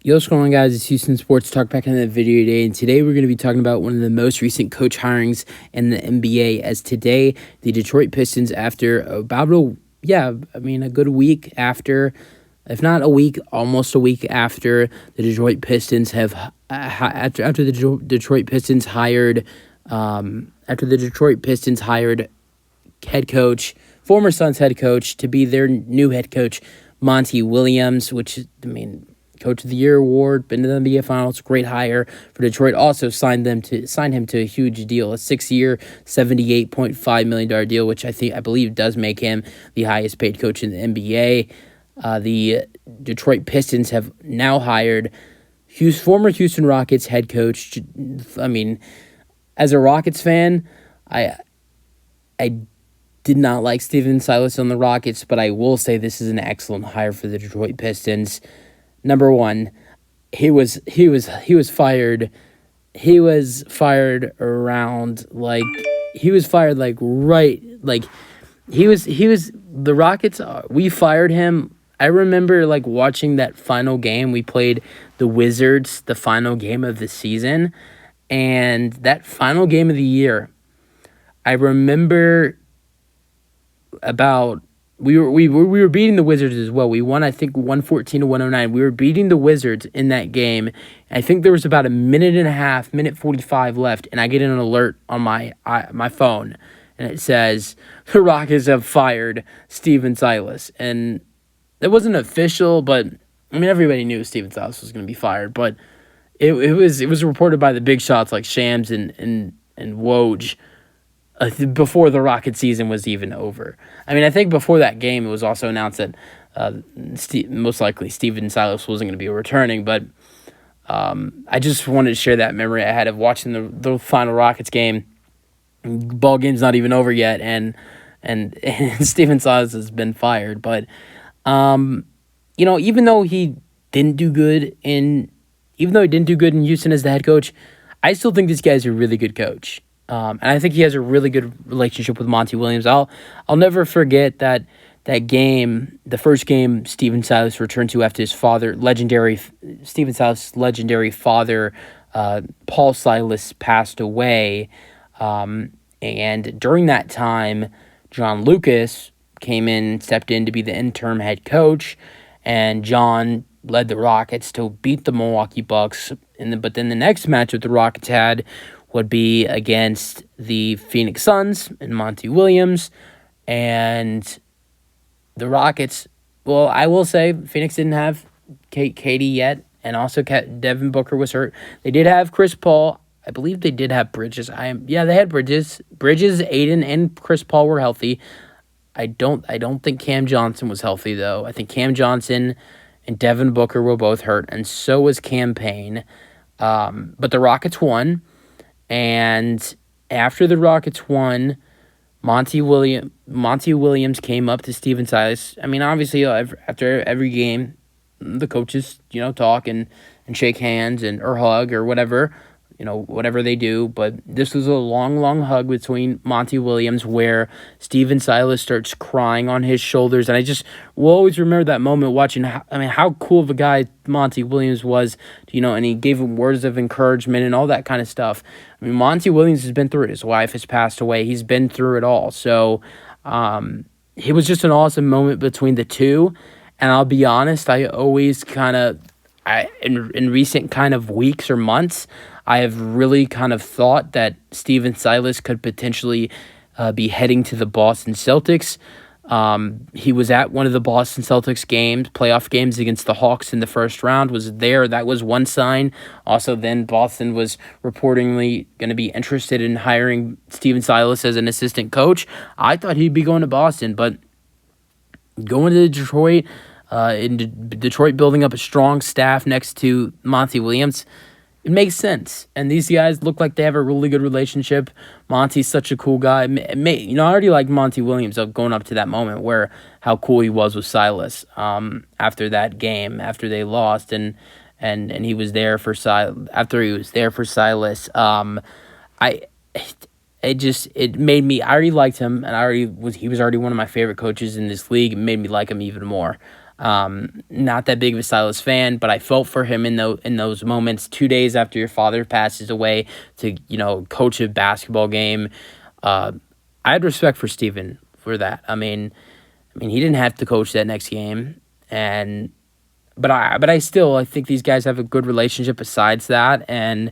Yo, what's going on, guys? It's Houston Sports Talk back in the video today, and today we're going to be talking about one of the most recent coach hirings in the NBA. As today, the Detroit Pistons, after about a good week after, if not a week, almost a week after the Detroit Pistons have after the Detroit Pistons hired head coach, former Suns head coach, to be their new head coach, Monty Williams, Coach of the Year award, been to the NBA Finals, great hire for Detroit. Also signed him to a huge deal, a 6-year, $78.5 million deal, which I believe does make him the highest paid coach in the NBA. The Detroit Pistons have now hired former Houston Rockets head coach. As a Rockets fan, I did not like Steven Silas on the Rockets, but I will say this is an excellent hire for the Detroit Pistons. Number one, he was fired. He was fired around like he was fired like right like he was the Rockets. We fired him. I remember like watching that final game. We played the Wizards, the final game of the season, and that final game of the year. I remember about. We were beating the Wizards as well. We won, I think, 114 to 109. We were beating the Wizards in that game. I think there was about a minute and a half, minute 45 left, and I get an alert on my phone, and it says the Rockets have fired Steven Silas. And it wasn't official, but everybody knew Steven Silas was going to be fired. But it was reported by the big shots like Shams and Woj. Before the Rocket season was even over. I think before that game, it was also announced that most likely Steven Silas wasn't going to be returning, but I just wanted to share that memory I had of watching the final Rockets game. Ball game's not even over yet, and Steven Silas has been fired. But even though he didn't do good in Houston as the head coach, I still think this guy's a really good coach. And I think he has a really good relationship with Monty Williams. I'll never forget that game, the first game Steven Silas returned to after his Steven Silas' legendary father, Paul Silas, passed away. And during that time, John Lucas stepped in to be the interim head coach, and John led the Rockets to beat the Milwaukee Bucks. But then the next matchup the Rockets had would be against the Phoenix Suns and Monty Williams. And the Rockets, well, I will say Phoenix didn't have KD yet, and also Devin Booker was hurt. They did have Chris Paul. I believe they did have Bridges. They had Bridges. Bridges, Aiden, and Chris Paul were healthy. I don't think Cam Johnson was healthy, though. I think Cam Johnson and Devin Booker were both hurt, and so was Cam Payne. But the Rockets won. And after the Rockets won, Monty Williams came up to Steven Silas. Obviously, after every game, the coaches, talk and shake hands or hug or whatever, whatever they do. But this was a long, long hug between Monty Williams where Steven Silas starts crying on his shoulders. And I just will always remember that moment watching how cool of a guy Monty Williams was, and he gave him words of encouragement and all that kind of stuff. Monty Williams has been through it. His wife has passed away. He's been through it all. So it was just an awesome moment between the two. And I'll be honest, I always in recent kind of weeks or months, I have really kind of thought that Steven Silas could potentially be heading to the Boston Celtics. He was at one of the Boston Celtics playoff games against the Hawks in the first round, was there. That was one sign. Also, then Boston was reportedly going to be interested in hiring Steven Silas as an assistant coach. I thought he'd be going to Boston, but going to Detroit, Detroit building up a strong staff next to Monty Williams, it makes sense. And these guys look like they have a really good relationship. Monty's such a cool guy. I already liked Monty Williams going up to that moment where how cool he was with Silas after that game, after they lost, and he was there for Silas. After he was there for Silas, it made me. I already liked him, and he was already one of my favorite coaches in this league. It made me like him even more. Not that big of a Silas fan, but I felt for him in those moments. 2 days after your father passes away, to coach a basketball game. I had respect for Steven for that. I mean, he didn't have to coach that next game, but I think these guys have a good relationship besides that, and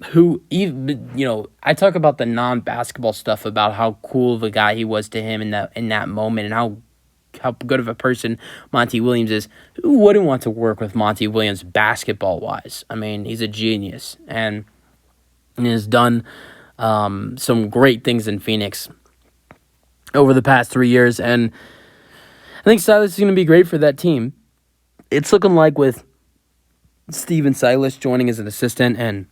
who even I talk about the non-basketball stuff about how cool of a guy he was to him in that moment, and how good of a person Monty Williams is. Who wouldn't want to work with Monty Williams basketball wise? I mean, he's a genius and has done some great things in Phoenix over the past 3 years, and I think Silas is going to be great for that team. It's looking like with Steve and Silas joining as an assistant and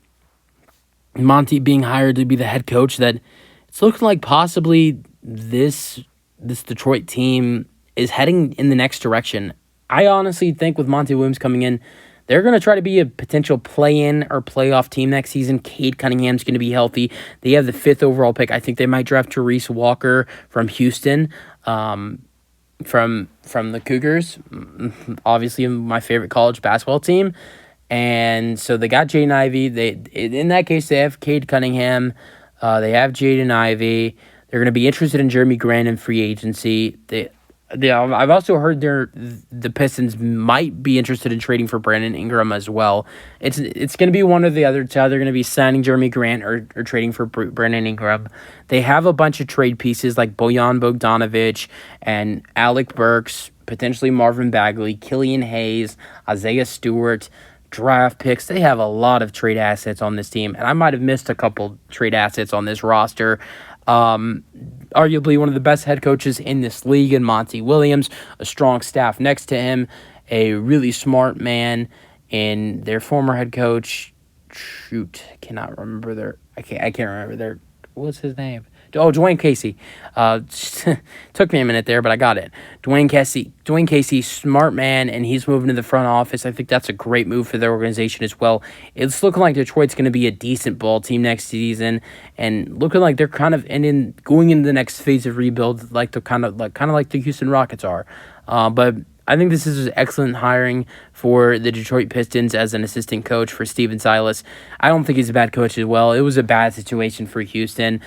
Monty being hired to be the head coach, that it's looking like possibly this Detroit team is heading in the next direction. I honestly think with Monty Williams coming in, they're going to try to be a potential play-in or playoff team next season. Cade Cunningham's going to be healthy. They have the 5th overall pick. I think they might draft Therese Walker from Houston, from the Cougars, obviously my favorite college basketball team. And so they got Jaden Ivey. In that case, they have Cade Cunningham. They have Jaden Ivey. They're going to be interested in Jeremy Grant in free agency. I've also heard the Pistons might be interested in trading for Brandon Ingram as well. It's going to be one or the other. It's either going to be signing Jeremy Grant or trading for Brandon Ingram. They have a bunch of trade pieces like Bojan Bogdanovic and Alec Burks, potentially Marvin Bagley, Killian Hayes, Isaiah Stewart, draft picks. They have a lot of trade assets on this team, and I might have missed a couple trade assets on this roster. Arguably one of the best head coaches in this league in Monty Williams, a strong staff next to him, a really smart man, and their former head coach, I can't remember what's his name? Oh, Dwayne Casey. Took me a minute there, but I got it. Dwayne Casey, smart man, and he's moving to the front office. I think that's a great move for their organization as well. It's looking like Detroit's going to be a decent ball team next season, and looking like they're kind of going into the next phase of rebuild, like the kind of like the Houston Rockets are. But I think this is excellent hiring for the Detroit Pistons as an assistant coach for Steven Silas. I don't think he's a bad coach as well. It was a bad situation for Houston.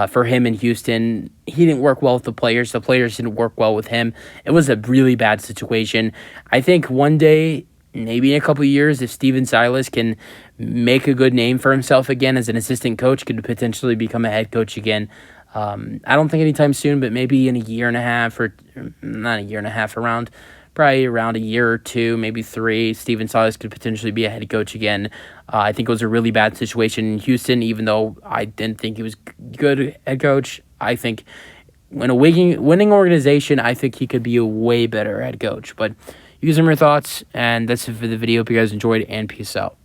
For him in Houston, he didn't work well with the players. The players didn't work well with him. It was a really bad situation. I think one day, maybe in a couple of years, if Steven Silas can make a good name for himself again as an assistant coach, could potentially become a head coach again. I don't think anytime soon, but maybe in a year and a half, or not a year and a half, probably around a year or two, maybe 3, Steven Silas could potentially be a head coach again. I think it was a really bad situation in Houston, even though I didn't think he was good head coach. I think when a winning organization, I think he could be a way better head coach. But you guys have your thoughts, and that's it for the video. Hope you guys enjoyed, and peace out.